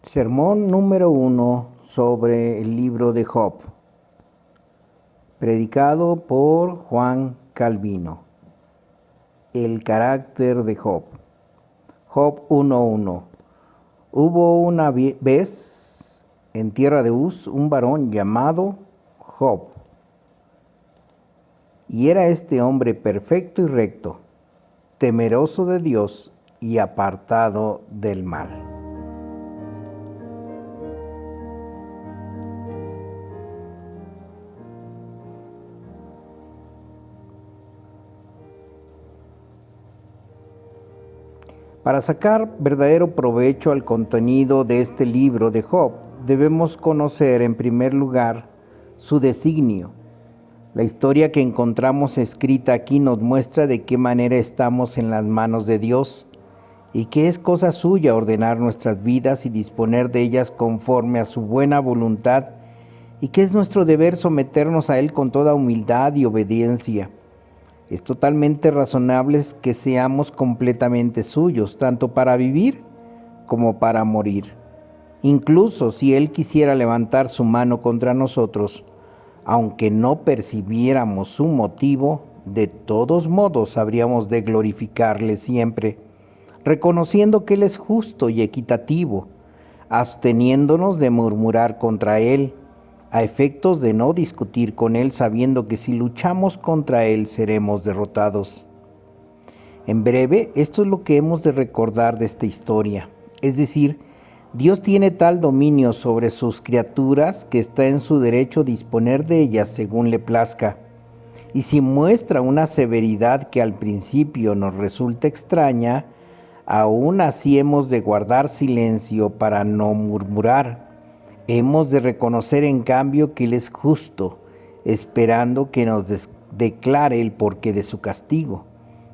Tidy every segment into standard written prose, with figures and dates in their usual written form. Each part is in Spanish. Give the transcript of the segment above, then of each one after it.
Sermón número 1 sobre el libro de Job, predicado por Juan Calvino. El carácter de Job. Job 1:1. Hubo una vez en tierra de Uz un varón llamado Job, y era este hombre perfecto y recto, temeroso de Dios y apartado del mal. Para sacar verdadero provecho al contenido de este libro de Job, debemos conocer en primer lugar su designio. La historia que encontramos escrita aquí nos muestra de qué manera estamos en las manos de Dios y que es cosa suya ordenar nuestras vidas y disponer de ellas conforme a su buena voluntad, y que es nuestro deber someternos a Él con toda humildad y obediencia. Es totalmente razonable que seamos completamente suyos, tanto para vivir como para morir. Incluso si Él quisiera levantar su mano contra nosotros, aunque no percibiéramos su motivo, de todos modos habríamos de glorificarle siempre, reconociendo que Él es justo y equitativo, absteniéndonos de murmurar contra Él, a efectos de no discutir con Él, sabiendo que si luchamos contra Él seremos derrotados. En breve, esto es lo que hemos de recordar de esta historia. Es decir, Dios tiene tal dominio sobre sus criaturas que está en su derecho disponer de ellas según le plazca. Y si muestra una severidad que al principio nos resulta extraña, aún así hemos de guardar silencio para no murmurar. Hemos de reconocer en cambio que Él es justo, esperando que nos declare el porqué de su castigo.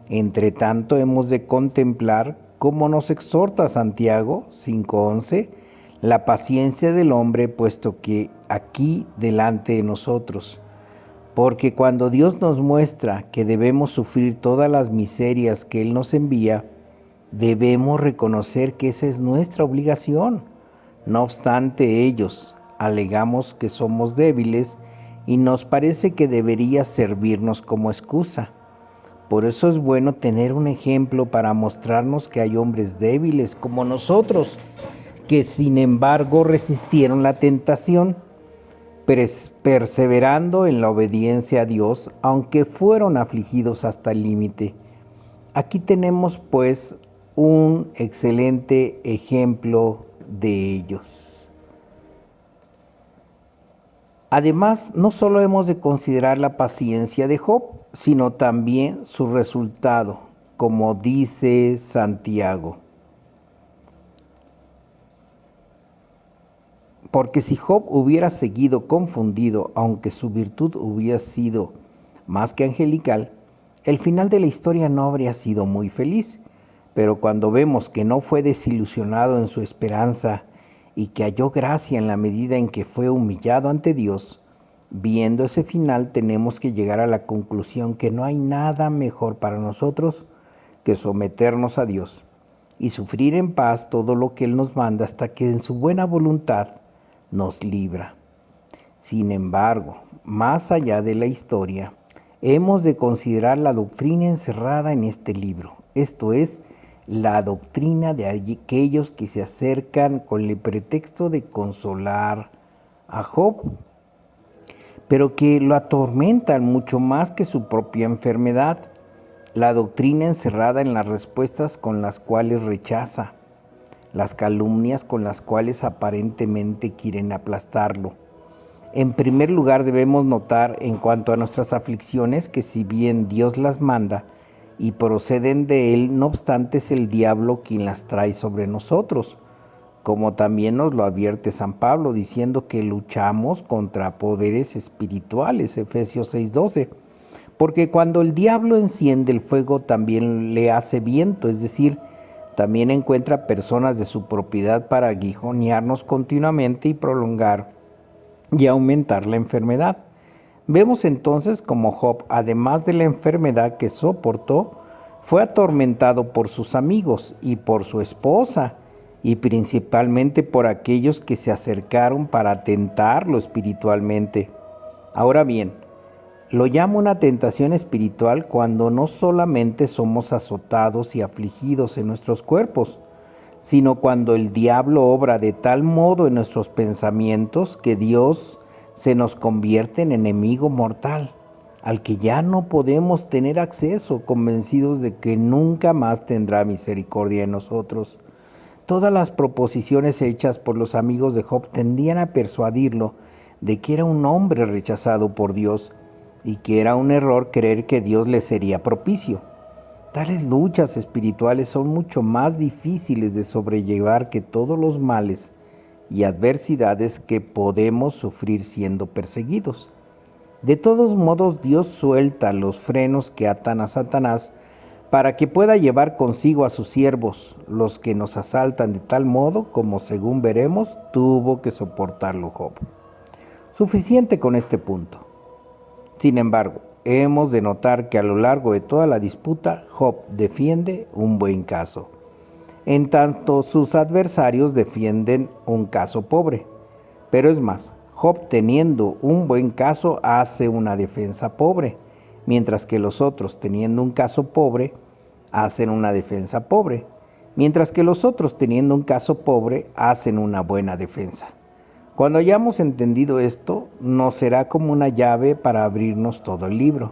Entre tanto, hemos de contemplar, como nos exhorta Santiago 5:11, la paciencia del hombre puesto que aquí delante de nosotros. Porque cuando Dios nos muestra que debemos sufrir todas las miserias que Él nos envía, debemos reconocer que esa es nuestra obligación. No obstante, ellos alegamos que somos débiles y nos parece que debería servirnos como excusa. Por eso es bueno tener un ejemplo para mostrarnos que hay hombres débiles como nosotros, que sin embargo resistieron la tentación, perseverando en la obediencia a Dios, aunque fueron afligidos hasta el límite. Aquí tenemos pues un excelente ejemplo de ellos. Además, no solo hemos de considerar la paciencia de Job, sino también su resultado, como dice Santiago. Porque si Job hubiera seguido confundido, aunque su virtud hubiera sido más que angelical, el final de la historia no habría sido muy feliz. Pero cuando vemos que no fue desilusionado en su esperanza y que halló gracia en la medida en que fue humillado ante Dios, viendo ese final tenemos que llegar a la conclusión que no hay nada mejor para nosotros que someternos a Dios y sufrir en paz todo lo que Él nos manda hasta que en su buena voluntad nos libra. Sin embargo, más allá de la historia, hemos de considerar la doctrina encerrada en este libro, esto es, la doctrina de aquellos que se acercan con el pretexto de consolar a Job, pero que lo atormentan mucho más que su propia enfermedad, la doctrina encerrada en las respuestas con las cuales rechaza, las calumnias con las cuales aparentemente quieren aplastarlo. En primer lugar, debemos notar en cuanto a nuestras aflicciones que si bien Dios las manda y proceden de Él, no obstante es el diablo quien las trae sobre nosotros, como también nos lo advierte San Pablo, diciendo que luchamos contra poderes espirituales, Efesios 6:12, porque cuando el diablo enciende el fuego también le hace viento, es decir, también encuentra personas de su propiedad para aguijonearnos continuamente y prolongar y aumentar la enfermedad. Vemos entonces como Job, además de la enfermedad que soportó, fue atormentado por sus amigos y por su esposa, y principalmente por aquellos que se acercaron para tentarlo espiritualmente. Ahora bien, lo llamo una tentación espiritual cuando no solamente somos azotados y afligidos en nuestros cuerpos, sino cuando el diablo obra de tal modo en nuestros pensamientos que Dios se nos convierte en enemigo mortal, al que ya no podemos tener acceso, convencidos de que nunca más tendrá misericordia de nosotros. Todas las proposiciones hechas por los amigos de Job tendían a persuadirlo de que era un hombre rechazado por Dios y que era un error creer que Dios le sería propicio. Tales luchas espirituales son mucho más difíciles de sobrellevar que todos los males y adversidades que podemos sufrir siendo perseguidos. De todos modos, Dios suelta los frenos que atan a Satanás para que pueda llevar consigo a sus siervos, los que nos asaltan de tal modo como, según veremos, tuvo que soportarlo Job. Suficiente con este punto. Sin embargo, hemos de notar que a lo largo de toda la disputa, Job defiende un buen caso, en tanto sus adversarios defienden un caso pobre. Pero es más, Job, teniendo un buen caso, hace una defensa pobre, mientras que los otros, teniendo un caso pobre, hacen una defensa pobre, mientras que los otros, teniendo un caso pobre, hacen una buena defensa. Cuando hayamos entendido esto, nos será como una llave para abrirnos todo el libro.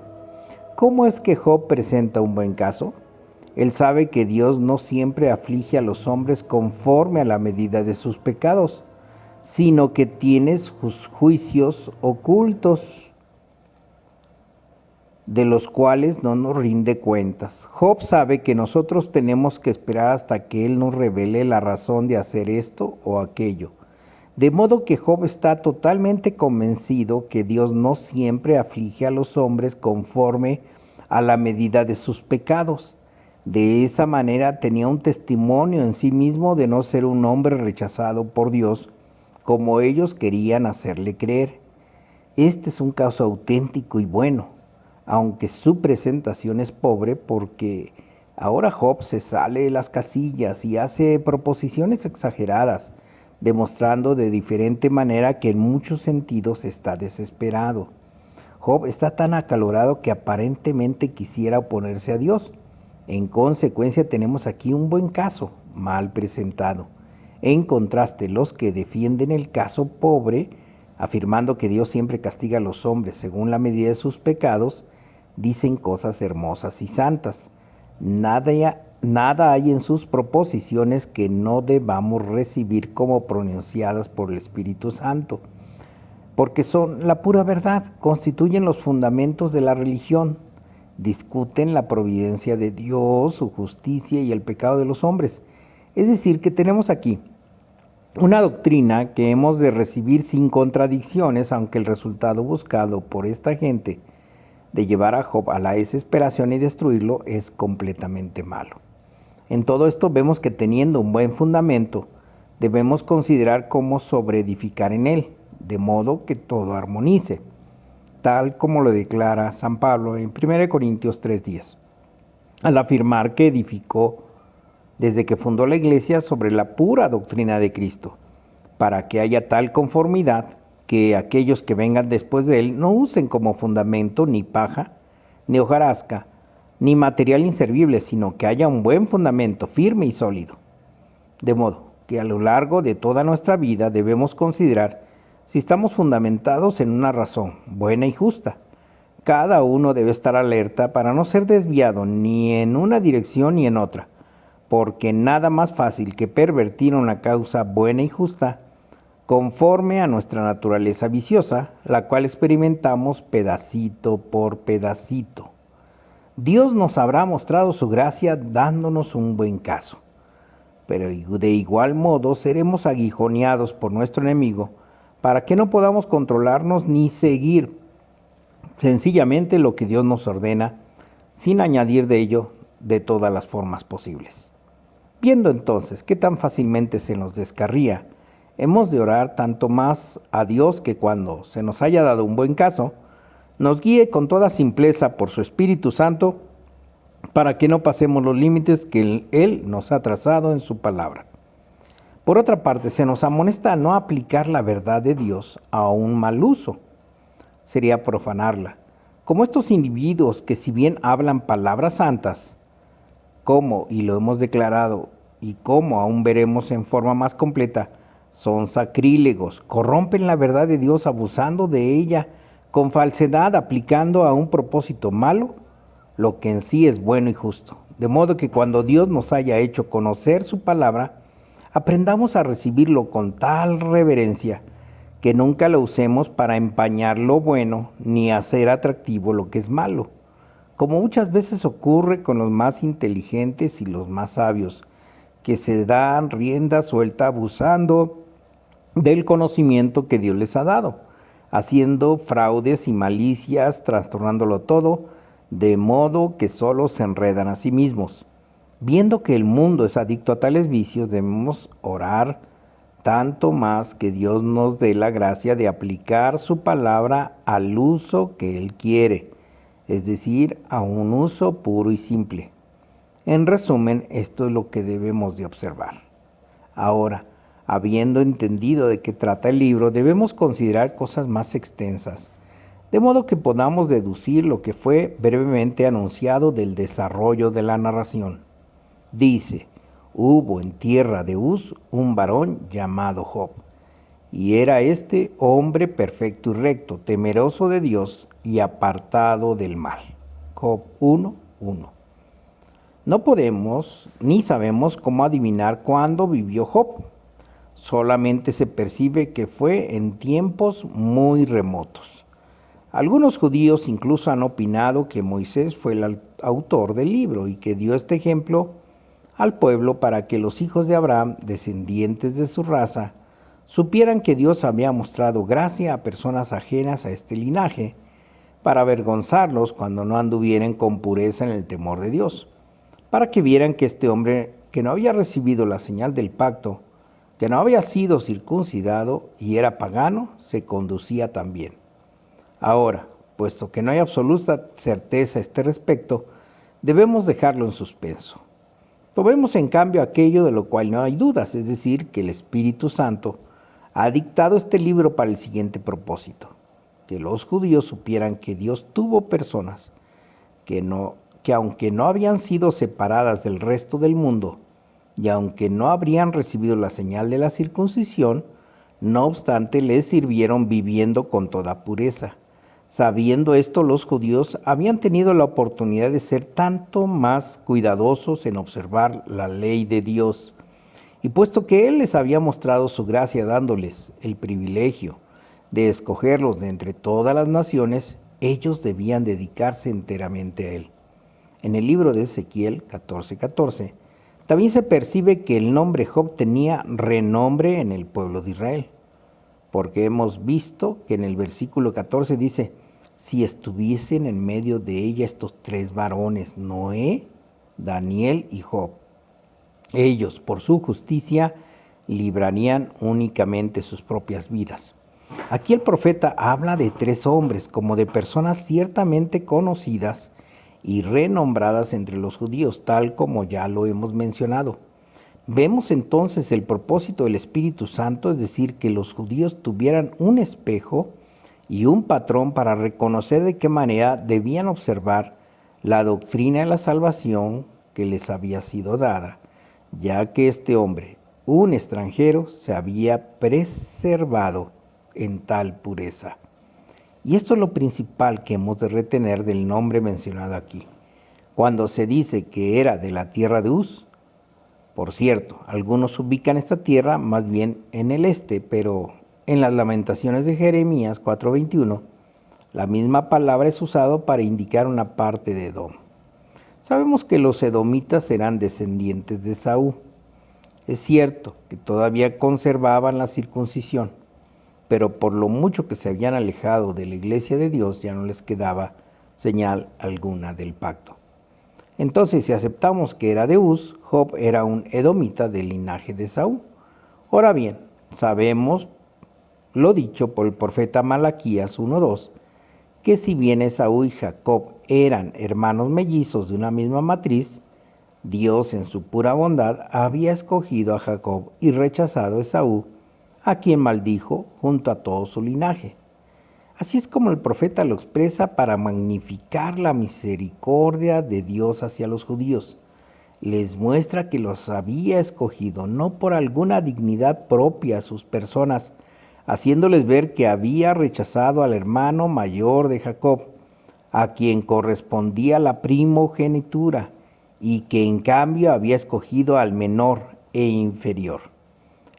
¿Cómo es que Job presenta un buen caso? Él sabe que Dios no siempre aflige a los hombres conforme a la medida de sus pecados, sino que tiene sus juicios ocultos, de los cuales no nos rinde cuentas. Job sabe que nosotros tenemos que esperar hasta que Él nos revele la razón de hacer esto o aquello. De modo que Job está totalmente convencido que Dios no siempre aflige a los hombres conforme a la medida de sus pecados. De esa manera tenía un testimonio en sí mismo de no ser un hombre rechazado por Dios, como ellos querían hacerle creer. Este es un caso auténtico y bueno, aunque su presentación es pobre, porque ahora Job se sale de las casillas y hace proposiciones exageradas, demostrando de diferente manera que en muchos sentidos está desesperado. Job está tan acalorado que aparentemente quisiera oponerse a Dios. En consecuencia, tenemos aquí un buen caso, mal presentado. En contraste, los que defienden el caso pobre, afirmando que Dios siempre castiga a los hombres según la medida de sus pecados, dicen cosas hermosas y santas. Nada hay en sus proposiciones que no debamos recibir como pronunciadas por el Espíritu Santo, porque son la pura verdad, constituyen los fundamentos de la religión, discuten la providencia de Dios, su justicia y el pecado de los hombres. Es decir, que tenemos aquí una doctrina que hemos de recibir sin contradicciones, aunque el resultado buscado por esta gente de llevar a Job a la desesperación y destruirlo es completamente malo. En todo esto vemos que teniendo un buen fundamento, debemos considerar cómo sobreedificar en él, de modo que todo armonice, tal como lo declara San Pablo en 1 Corintios 3:10, al afirmar que edificó desde que fundó la Iglesia sobre la pura doctrina de Cristo, para que haya tal conformidad que aquellos que vengan después de él no usen como fundamento ni paja, ni hojarasca, ni material inservible, sino que haya un buen fundamento firme y sólido. De modo que a lo largo de toda nuestra vida debemos considerar si estamos fundamentados en una razón buena y justa. Cada uno debe estar alerta para no ser desviado ni en una dirección ni en otra, porque nada más fácil que pervertir una causa buena y justa conforme a nuestra naturaleza viciosa, la cual experimentamos pedacito por pedacito. Dios nos habrá mostrado su gracia dándonos un buen caso, pero de igual modo seremos aguijoneados por nuestro enemigo para que no podamos controlarnos ni seguir sencillamente lo que Dios nos ordena, sin añadir de ello de todas las formas posibles. Viendo entonces qué tan fácilmente se nos descarría, hemos de orar tanto más a Dios que cuando se nos haya dado un buen caso, nos guíe con toda simpleza por su Espíritu Santo para que no pasemos los límites que Él nos ha trazado en su palabra. Por otra parte, se nos amonesta a no aplicar la verdad de Dios a un mal uso. Sería profanarla. Como estos individuos que si bien hablan palabras santas, como, y lo hemos declarado, y como aún veremos en forma más completa, son sacrílegos, corrompen la verdad de Dios abusando de ella con falsedad, aplicando a un propósito malo lo que en sí es bueno y justo. De modo que cuando Dios nos haya hecho conocer su palabra, aprendamos a recibirlo con tal reverencia que nunca lo usemos para empañar lo bueno ni hacer atractivo lo que es malo, como muchas veces ocurre con los más inteligentes y los más sabios, que se dan rienda suelta abusando del conocimiento que Dios les ha dado, haciendo fraudes y malicias, trastornándolo todo, de modo que solo se enredan a sí mismos. Viendo que el mundo es adicto a tales vicios, debemos orar tanto más que Dios nos dé la gracia de aplicar su palabra al uso que Él quiere, es decir, a un uso puro y simple. En resumen, esto es lo que debemos de observar. Ahora, habiendo entendido de qué trata el libro, debemos considerar cosas más extensas, de modo que podamos deducir lo que fue brevemente anunciado del desarrollo de la narración. Dice, hubo en tierra de Uz un varón llamado Job, y era este hombre perfecto y recto, temeroso de Dios y apartado del mal. Job 1:1. No podemos ni sabemos cómo adivinar cuándo vivió Job. Solamente se percibe que fue en tiempos muy remotos. Algunos judíos incluso han opinado que Moisés fue el autor del libro y que dio este ejemplo al pueblo para que los hijos de Abraham, descendientes de su raza, supieran que Dios había mostrado gracia a personas ajenas a este linaje, para avergonzarlos cuando no anduvieren con pureza en el temor de Dios, para que vieran que este hombre que no había recibido la señal del pacto, que no había sido circuncidado y era pagano, se conducía también. Ahora, puesto que no hay absoluta certeza a este respecto, debemos dejarlo en suspenso. Tomemos en cambio aquello de lo cual no hay dudas, es decir, que el Espíritu Santo ha dictado este libro para el siguiente propósito: que los judíos supieran que Dios tuvo personas que aunque no habían sido separadas del resto del mundo y aunque no habrían recibido la señal de la circuncisión, no obstante les sirvieron viviendo con toda pureza. Sabiendo esto, los judíos habían tenido la oportunidad de ser tanto más cuidadosos en observar la ley de Dios, y puesto que Él les había mostrado su gracia dándoles el privilegio de escogerlos de entre todas las naciones, ellos debían dedicarse enteramente a Él. En el libro de Ezequiel 14:14, también se percibe que el nombre Job tenía renombre en el pueblo de Israel, porque hemos visto que en el versículo 14 dice, si estuviesen en medio de ella estos tres varones, Noé, Daniel y Job, ellos por su justicia librarían únicamente sus propias vidas. Aquí el profeta habla de tres hombres como de personas ciertamente conocidas y renombradas entre los judíos, tal como ya lo hemos mencionado. Vemos entonces el propósito del Espíritu Santo, es decir, que los judíos tuvieran un espejo y un patrón para reconocer de qué manera debían observar la doctrina de la salvación que les había sido dada, ya que este hombre, un extranjero, se había preservado en tal pureza. Y esto es lo principal que hemos de retener del nombre mencionado aquí. Cuando se dice que era de la tierra de Uz, por cierto, algunos ubican esta tierra más bien en el este, pero en las Lamentaciones de Jeremías 4:21, la misma palabra es usada para indicar una parte de Edom. Sabemos que los edomitas eran descendientes de Saúl. Es cierto que todavía conservaban la circuncisión, pero por lo mucho que se habían alejado de la iglesia de Dios ya no les quedaba señal alguna del pacto. Entonces, si aceptamos que era de Uz, Job era un edomita del linaje de Saúl. Ahora bien, sabemos lo dicho por el profeta Malaquías 1:2, que si bien Esaú y Jacob eran hermanos mellizos de una misma matriz, Dios en su pura bondad había escogido a Jacob y rechazado a Esaú, a quien maldijo junto a todo su linaje. Así es como el profeta lo expresa para magnificar la misericordia de Dios hacia los judíos. Les muestra que los había escogido no por alguna dignidad propia a sus personas, haciéndoles ver que había rechazado al hermano mayor de Jacob, a quien correspondía la primogenitura, y que en cambio había escogido al menor e inferior.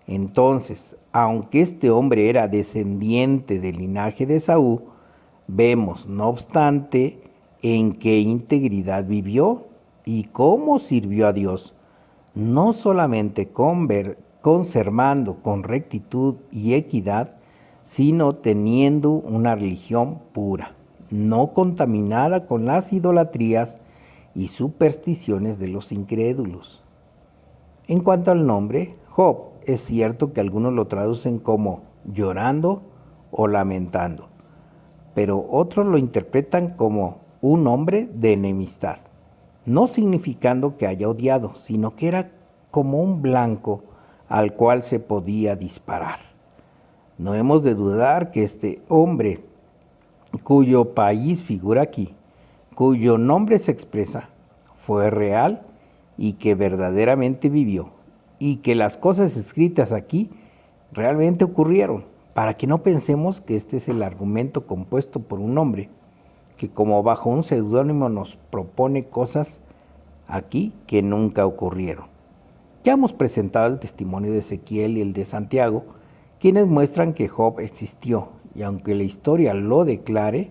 Entonces, aunque este hombre era descendiente del linaje de Saúl, vemos, no obstante, en qué integridad vivió y cómo sirvió a Dios, no solamente conservando con rectitud y equidad, sino teniendo una religión pura, no contaminada con las idolatrías y supersticiones de los incrédulos. En cuanto al nombre, Job, es cierto que algunos lo traducen como llorando o lamentando, pero otros lo interpretan como un hombre de enemistad, no significando que haya odiado, sino que era como un blanco al cual se podía disparar. No hemos de dudar que este hombre, cuyo país figura aquí, cuyo nombre se expresa, fue real y que verdaderamente vivió, y que las cosas escritas aquí realmente ocurrieron, para que no pensemos que este es el argumento compuesto por un hombre, que como bajo un seudónimo nos propone cosas aquí que nunca ocurrieron. Ya hemos presentado el testimonio de Ezequiel y el de Santiago, quienes muestran que Job existió, y aunque la historia lo declare,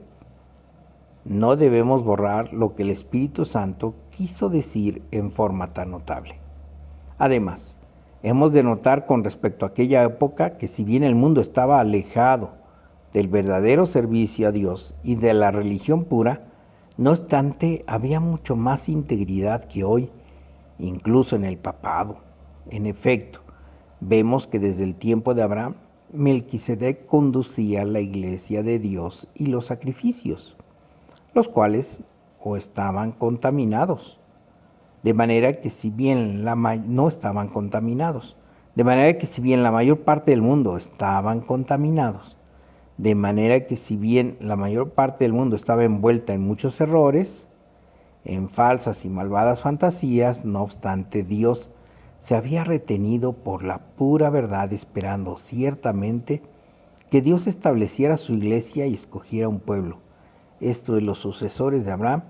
no debemos borrar lo que el Espíritu Santo quiso decir en forma tan notable. Además, hemos de notar con respecto a aquella época que si bien el mundo estaba alejado del verdadero servicio a Dios y de la religión pura, no obstante había mucho más integridad que hoy, incluso en el papado. En efecto, vemos que desde el tiempo de Abraham, Melquisedec conducía la iglesia de Dios y los sacrificios, los cuales o estaban contaminados, de manera que si bien no estaban contaminados, de manera que si bien la mayor parte del mundo estaban contaminados, de manera que si bien la mayor parte del mundo estaba envuelta en muchos errores, en falsas y malvadas fantasías, no obstante Dios se había retenido por la pura verdad, esperando ciertamente que Dios estableciera su iglesia y escogiera un pueblo, esto de los sucesores de Abraham,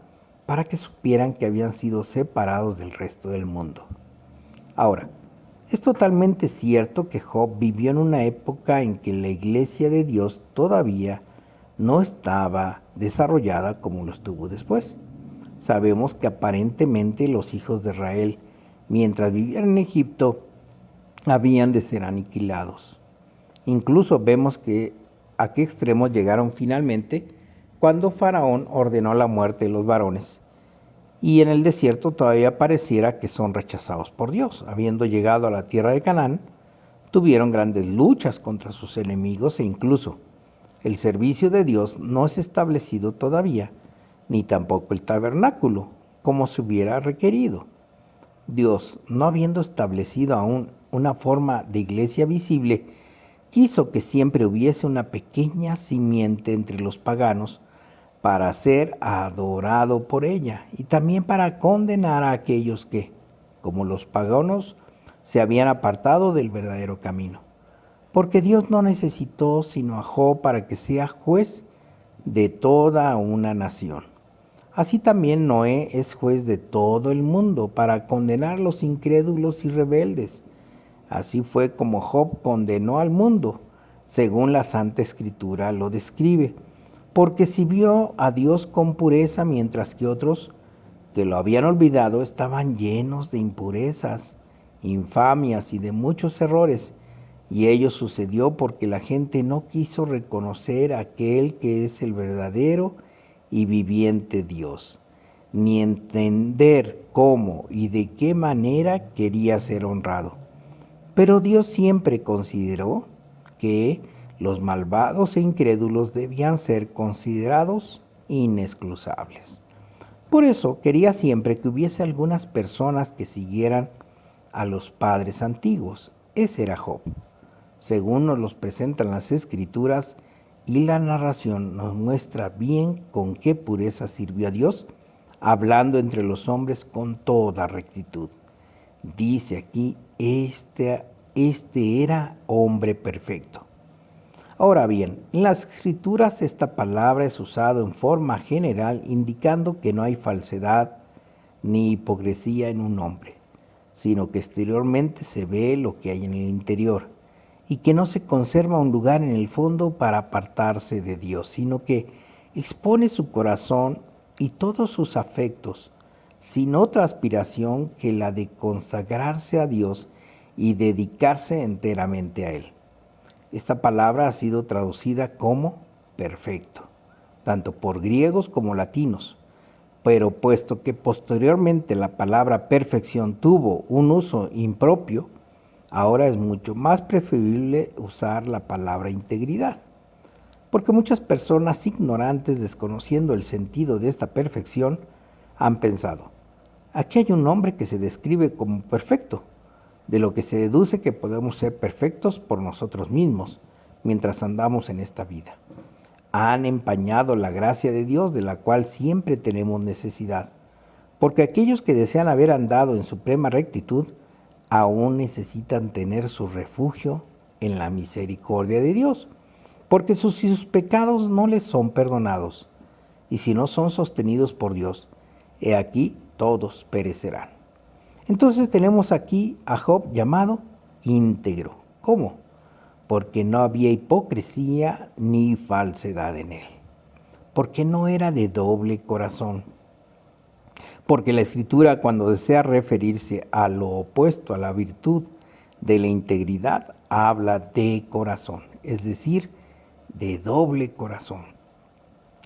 para que supieran que habían sido separados del resto del mundo. Ahora, es totalmente cierto que Job vivió en una época en que la iglesia de Dios todavía no estaba desarrollada como lo estuvo después. Sabemos que aparentemente los hijos de Israel, mientras vivían en Egipto, habían de ser aniquilados. Incluso vemos que a qué extremos llegaron finalmente cuando Faraón ordenó la muerte de los varones. Y en el desierto todavía pareciera que son rechazados por Dios. Habiendo llegado a la tierra de Canaán, tuvieron grandes luchas contra sus enemigos e incluso el servicio de Dios no es establecido todavía, ni tampoco el tabernáculo, como se hubiera requerido. Dios, no habiendo establecido aún una forma de iglesia visible, quiso que siempre hubiese una pequeña simiente entre los paganos para ser adorado por ella y también para condenar a aquellos que, como los paganos, se habían apartado del verdadero camino. Porque Dios no necesitó sino a Job para que sea juez de toda una nación. Así también Noé es juez de todo el mundo para condenar a los incrédulos y rebeldes. Así fue como Job condenó al mundo, según la Santa Escritura lo describe, porque sirvió a Dios con pureza, mientras que otros, que lo habían olvidado, estaban llenos de impurezas, infamias y de muchos errores. Y ello sucedió porque la gente no quiso reconocer a aquel que es el verdadero y viviente Dios, ni entender cómo y de qué manera quería ser honrado. Pero Dios siempre consideró que los malvados e incrédulos debían ser considerados inexcusables. Por eso quería siempre que hubiese algunas personas que siguieran a los padres antiguos. Ese era Job, según nos los presentan las escrituras, y la narración nos muestra bien con qué pureza sirvió a Dios, hablando entre los hombres con toda rectitud. Dice aquí, este era hombre perfecto. Ahora bien, en las escrituras esta palabra es usada en forma general, indicando que no hay falsedad ni hipocresía en un hombre, sino que exteriormente se ve lo que hay en el interior, y que no se conserva un lugar en el fondo para apartarse de Dios, sino que expone su corazón y todos sus afectos, sin otra aspiración que la de consagrarse a Dios y dedicarse enteramente a Él. Esta palabra ha sido traducida como perfecto, tanto por griegos como latinos, pero puesto que posteriormente la palabra perfección tuvo un uso impropio, ahora es mucho más preferible usar la palabra integridad, porque muchas personas ignorantes, desconociendo el sentido de esta perfección, han pensado, aquí hay un hombre que se describe como perfecto, de lo que se deduce que podemos ser perfectos por nosotros mismos mientras andamos en esta vida. Han empañado la gracia de Dios, de la cual siempre tenemos necesidad, porque aquellos que desean haber andado en suprema rectitud aún necesitan tener su refugio en la misericordia de Dios, porque sus pecados no les son perdonados, y si no son sostenidos por Dios, he aquí todos perecerán. Entonces tenemos aquí a Job llamado íntegro. ¿Cómo? Porque no había hipocresía ni falsedad en él, porque no era de doble corazón. Porque la Escritura, cuando desea referirse a lo opuesto a la virtud de la integridad, habla de corazón, es decir, de doble corazón.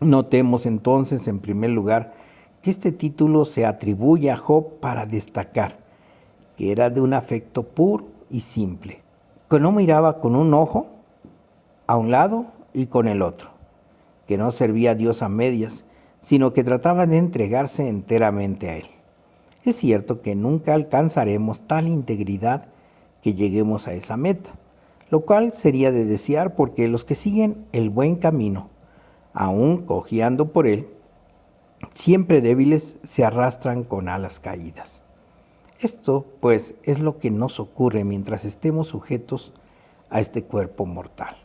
Notemos entonces, en primer lugar, que este título se atribuye a Job para destacar que era de un afecto puro y simple, que no miraba con un ojo a un lado y con el otro, que no servía a Dios a medias, sino que trataba de entregarse enteramente a Él. Es cierto que nunca alcanzaremos tal integridad que lleguemos a esa meta, lo cual sería de desear, porque los que siguen el buen camino, aun cojeando por él, siempre débiles, se arrastran con alas caídas. Esto, pues, es lo que nos ocurre mientras estemos sujetos a este cuerpo mortal,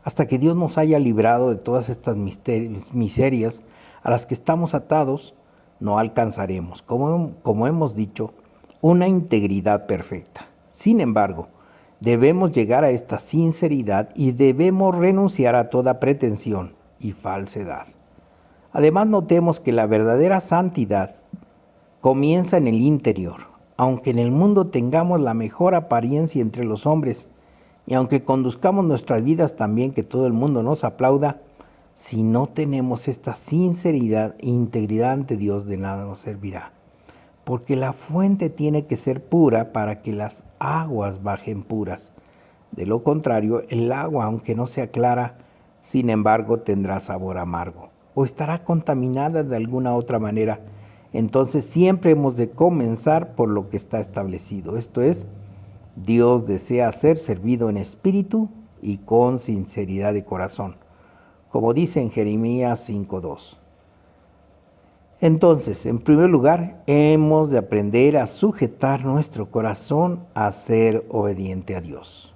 hasta que Dios nos haya librado de todas estas miserias a las que estamos atados. No alcanzaremos, como hemos dicho, una integridad perfecta. Sin embargo, debemos llegar a esta sinceridad y debemos renunciar a toda pretensión y falsedad. Además, notemos que la verdadera santidad comienza en el interior. Aunque en el mundo tengamos la mejor apariencia entre los hombres, y aunque conduzcamos nuestras vidas también que todo el mundo nos aplauda, si no tenemos esta sinceridad e integridad ante Dios, de nada nos servirá. Porque la fuente tiene que ser pura para que las aguas bajen puras. De lo contrario, el agua, aunque no sea clara, sin embargo tendrá sabor amargo, o estará contaminada de alguna otra manera. Entonces siempre hemos de comenzar por lo que está establecido, esto es, Dios desea ser servido en espíritu y con sinceridad de corazón, como dice en Jeremías 5:2. Entonces, en primer lugar, hemos de aprender a sujetar nuestro corazón a ser obediente a Dios.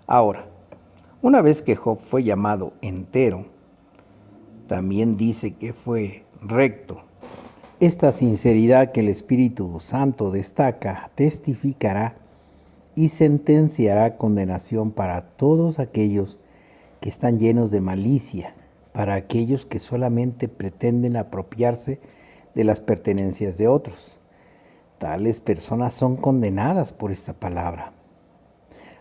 Ahora, una vez que Job fue llamado entero, también dice que fue recto. Esta sinceridad que el Espíritu Santo destaca testificará y sentenciará condenación para todos aquellos que están llenos de malicia, para aquellos que solamente pretenden apropiarse de las pertenencias de otros. Tales personas son condenadas por esta palabra.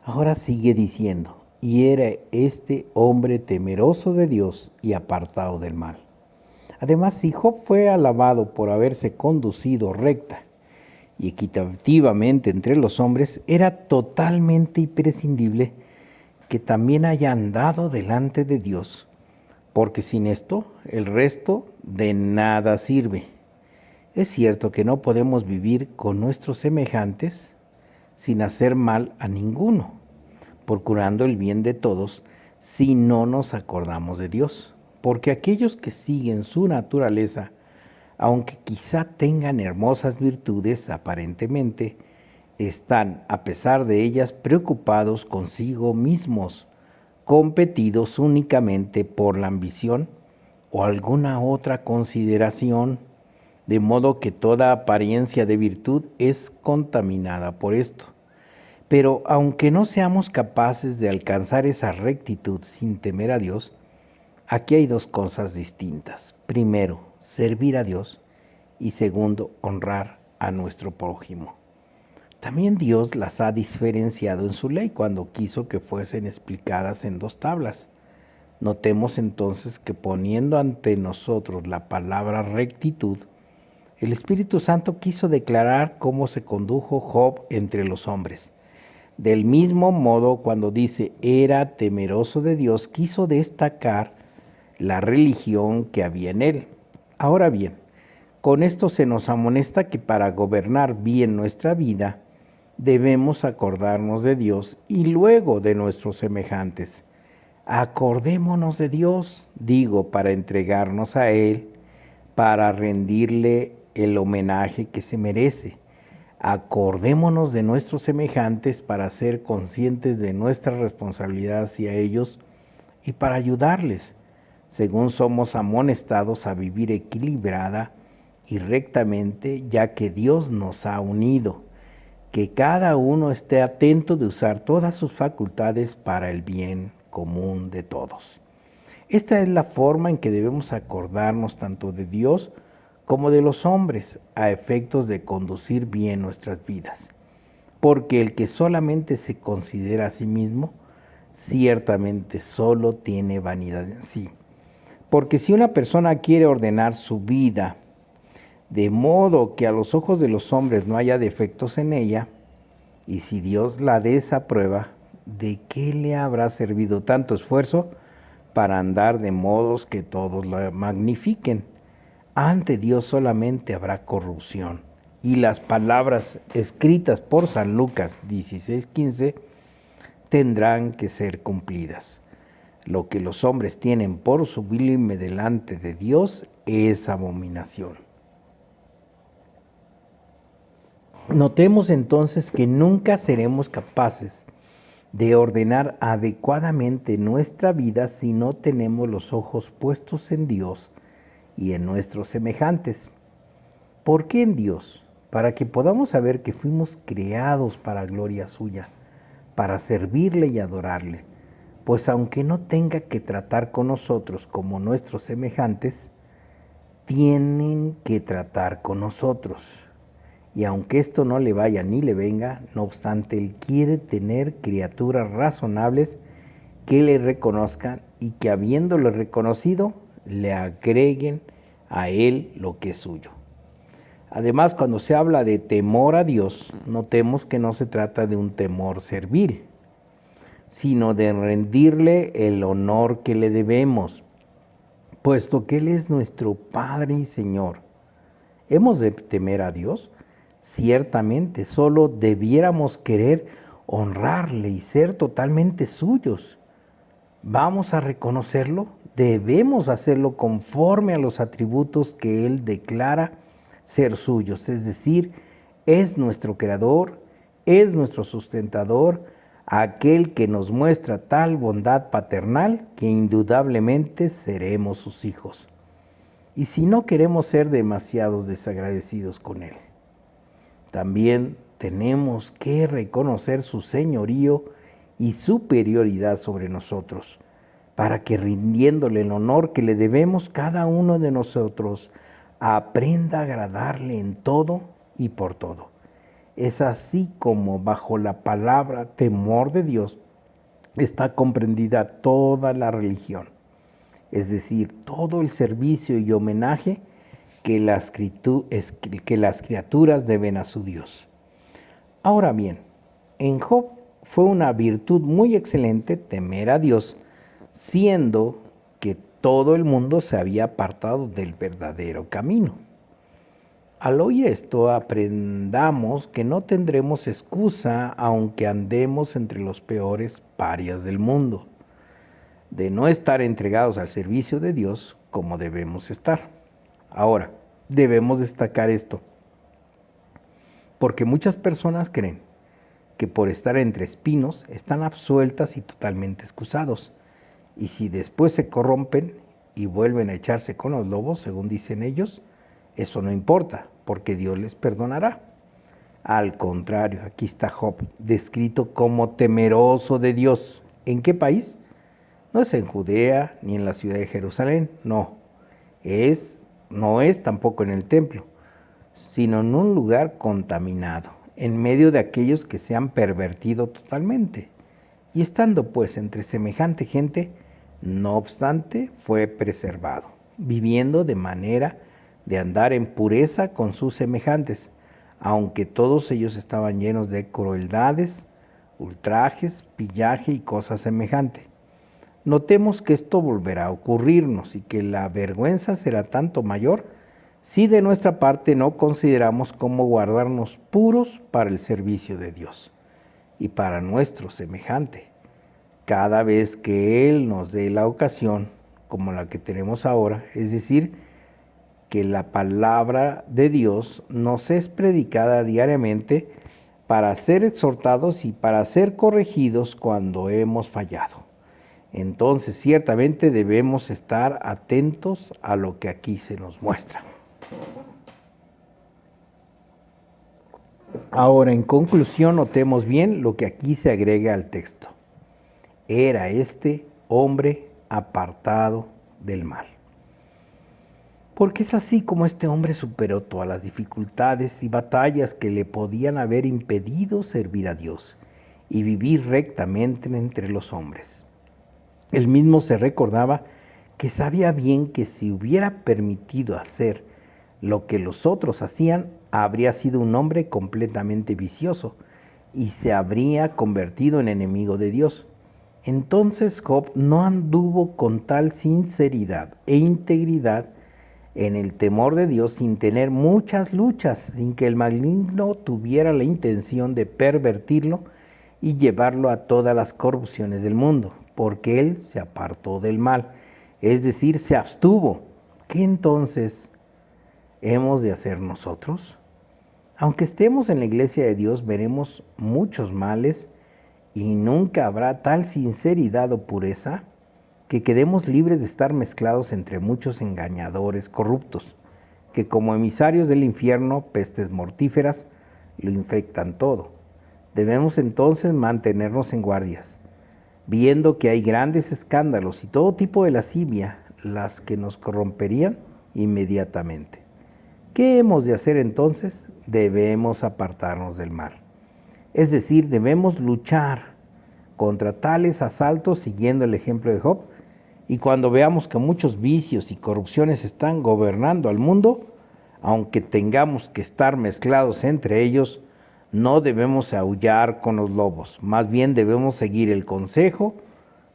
Ahora sigue diciendo, y era este hombre temeroso de Dios y apartado del mal. Además, si Job fue alabado por haberse conducido recta y equitativamente entre los hombres, era totalmente imprescindible que también haya andado delante de Dios, porque sin esto el resto de nada sirve. Es cierto que no podemos vivir con nuestros semejantes sin hacer mal a ninguno, procurando el bien de todos si no nos acordamos de Dios. Porque aquellos que siguen su naturaleza, aunque quizá tengan hermosas virtudes aparentemente, están, a pesar de ellas, preocupados consigo mismos, competidos únicamente por la ambición o alguna otra consideración, de modo que toda apariencia de virtud es contaminada por esto. Pero aunque no seamos capaces de alcanzar esa rectitud sin temer a Dios, aquí hay dos cosas distintas. Primero, servir a Dios y segundo, honrar a nuestro prójimo. También Dios las ha diferenciado en su ley cuando quiso que fuesen explicadas en dos tablas. Notemos entonces que poniendo ante nosotros la palabra rectitud, el Espíritu Santo quiso declarar cómo se condujo Job entre los hombres. Del mismo modo, cuando dice era temeroso de Dios, quiso destacar la religión que había en él. Ahora bien, con esto se nos amonesta que para gobernar bien nuestra vida, debemos acordarnos de Dios y luego de nuestros semejantes. Acordémonos de Dios, digo, para entregarnos a Él, para rendirle el homenaje que se merece. Acordémonos de nuestros semejantes para ser conscientes de nuestra responsabilidad hacia ellos y para ayudarles, según somos amonestados a vivir equilibrada y rectamente, ya que Dios nos ha unido. Que cada uno esté atento de usar todas sus facultades para el bien común de todos. Esta es la forma en que debemos acordarnos tanto de Dios como de los hombres a efectos de conducir bien nuestras vidas. Porque el que solamente se considera a sí mismo, ciertamente solo tiene vanidad en sí. Porque si una persona quiere ordenar su vida de modo que a los ojos de los hombres no haya defectos en ella, y si Dios la desaprueba, ¿de qué le habrá servido tanto esfuerzo para andar de modos que todos la magnifiquen? Ante Dios solamente habrá corrupción. Y las palabras escritas por San Lucas 16:15 tendrán que ser cumplidas. Lo que los hombres tienen por sublime delante de Dios es abominación. Notemos entonces que nunca seremos capaces de ordenar adecuadamente nuestra vida si no tenemos los ojos puestos en Dios y en nuestros semejantes. ¿Por qué en Dios? Para que podamos saber que fuimos creados para gloria suya, para servirle y adorarle. Pues aunque no tenga que tratar con nosotros como nuestros semejantes, tienen que tratar con nosotros. Y aunque esto no le vaya ni le venga, no obstante, Él quiere tener criaturas razonables que le reconozcan y que habiéndolo reconocido, le agreguen a Él lo que es suyo. Además, cuando se habla de temor a Dios, notemos que no se trata de un temor servil, sino de rendirle el honor que le debemos, puesto que Él es nuestro Padre y Señor. ¿Hemos de temer a Dios? Ciertamente, solo debiéramos querer honrarle y ser totalmente suyos. ¿Vamos a reconocerlo? Debemos hacerlo conforme a los atributos que Él declara ser suyos, es decir, es nuestro creador, es nuestro sustentador, aquel que nos muestra tal bondad paternal que indudablemente seremos sus hijos. Y si no queremos ser demasiados desagradecidos con Él, también tenemos que reconocer su señorío y superioridad sobre nosotros, para que rindiéndole el honor que le debemos, cada uno de nosotros aprenda a agradarle en todo y por todo. Es así como bajo la palabra temor de Dios está comprendida toda la religión, es decir, todo el servicio y homenaje que las criaturas deben a su Dios. Ahora bien, en Job fue una virtud muy excelente temer a Dios, siendo que todo el mundo se había apartado del verdadero camino. Al oír esto, aprendamos que no tendremos excusa aunque andemos entre los peores parias del mundo, de no estar entregados al servicio de Dios como debemos estar. Ahora, debemos destacar esto, porque muchas personas creen que por estar entre espinos están absueltas y totalmente excusados, y si después se corrompen y vuelven a echarse con los lobos, según dicen ellos, eso no importa, porque Dios les perdonará. Al contrario, aquí está Job, descrito como temeroso de Dios. ¿En qué país? No es en Judea ni en la ciudad de Jerusalén, no es tampoco en el templo, sino en un lugar contaminado, en medio de aquellos que se han pervertido totalmente. Y estando pues entre semejante gente, no obstante, fue preservado, viviendo de manera de andar en pureza con sus semejantes, aunque todos ellos estaban llenos de crueldades, ultrajes, pillaje y cosas semejantes. Notemos que esto volverá a ocurrirnos y que la vergüenza será tanto mayor si de nuestra parte no consideramos cómo guardarnos puros para el servicio de Dios y para nuestro semejante, cada vez que Él nos dé la ocasión, como la que tenemos ahora, es decir, que la palabra de Dios nos es predicada diariamente para ser exhortados y para ser corregidos cuando hemos fallado. Entonces, ciertamente debemos estar atentos a lo que aquí se nos muestra. Ahora, en conclusión, notemos bien lo que aquí se agrega al texto. Era este hombre apartado del mal. Porque es así como este hombre superó todas las dificultades y batallas que le podían haber impedido servir a Dios y vivir rectamente entre los hombres. Él mismo se recordaba que sabía bien que si hubiera permitido hacer lo que los otros hacían, habría sido un hombre completamente vicioso y se habría convertido en enemigo de Dios. Entonces Job no anduvo con tal sinceridad e integridad en el temor de Dios sin tener muchas luchas, sin que el maligno tuviera la intención de pervertirlo y llevarlo a todas las corrupciones del mundo, porque él se apartó del mal, es decir, se abstuvo. ¿Qué entonces hemos de hacer nosotros? Aunque estemos en la iglesia de Dios, veremos muchos males y nunca habrá tal sinceridad o pureza que quedemos libres de estar mezclados entre muchos engañadores corruptos, que como emisarios del infierno, pestes mortíferas, lo infectan todo. Debemos entonces mantenernos en guardias, viendo que hay grandes escándalos y todo tipo de lascivia, las que nos corromperían inmediatamente. ¿Qué hemos de hacer entonces? Debemos apartarnos del mal. Es decir, debemos luchar contra tales asaltos siguiendo el ejemplo de Job, y cuando veamos que muchos vicios y corrupciones están gobernando al mundo, aunque tengamos que estar mezclados entre ellos, no debemos aullar con los lobos, más bien debemos seguir el consejo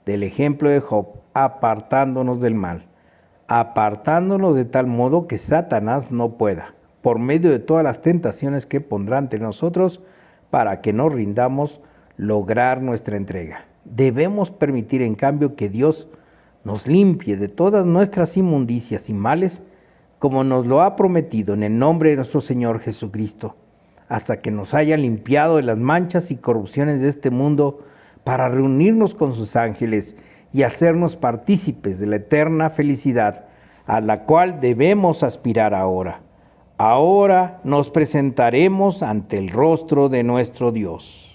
del ejemplo de Job, apartándonos del mal, apartándonos de tal modo que Satanás no pueda, por medio de todas las tentaciones que pondrá ante nosotros, para que nos rindamos, lograr nuestra entrega. Debemos permitir en cambio que Dios nos limpie de todas nuestras inmundicias y males, como nos lo ha prometido en el nombre de nuestro Señor Jesucristo, hasta que nos haya limpiado de las manchas y corrupciones de este mundo, para reunirnos con sus ángeles y hacernos partícipes de la eterna felicidad, a la cual debemos aspirar ahora. Ahora nos presentaremos ante el rostro de nuestro Dios.